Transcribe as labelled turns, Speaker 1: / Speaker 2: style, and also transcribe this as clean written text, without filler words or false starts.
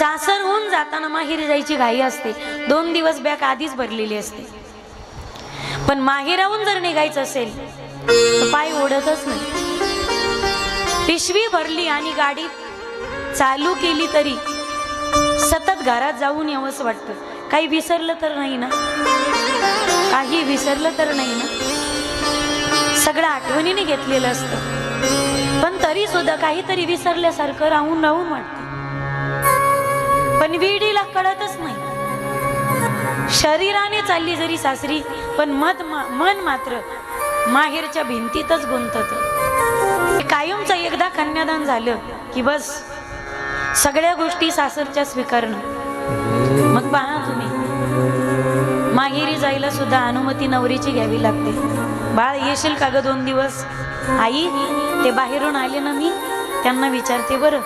Speaker 1: सासरहून जाताना माहेरी जायची घाई असते, 2 दिवस बॅग आधीच भरलेली असते, पण माहेराहून जर निघायचं असेल तर पाय ओढतच नाही। पिशवी भरली आणि गाडी चालू केली तरी सतत घरात जाऊन यावंसं वाटतं, काही विसरलं तर नाही ना, काही विसरलं तर नाही ना, सगळं आठवणीने घेतलेलं असतं, पण तरी सुद्धा काहीतरी विसरल्यासारखं राहून राहून वाटतं। पण विडीला कळतच नाही, शरीराने चालली जरी सासरी पण मन मात्र माहेरच्या भिंतीतच गुंतत। कायमचं एकदा कन्यादान झालं की बस सगळ्या गोष्टी सासरच्या स्वीकारणं। मग पहा तुम्ही, माहेरी जायला सुद्धा अनुमती नवरीची घ्यावी लागते। बाळ येशील का ग 2 दिवस? आई ते बाहेरून आले ना, मी त्यांना विचारते बरं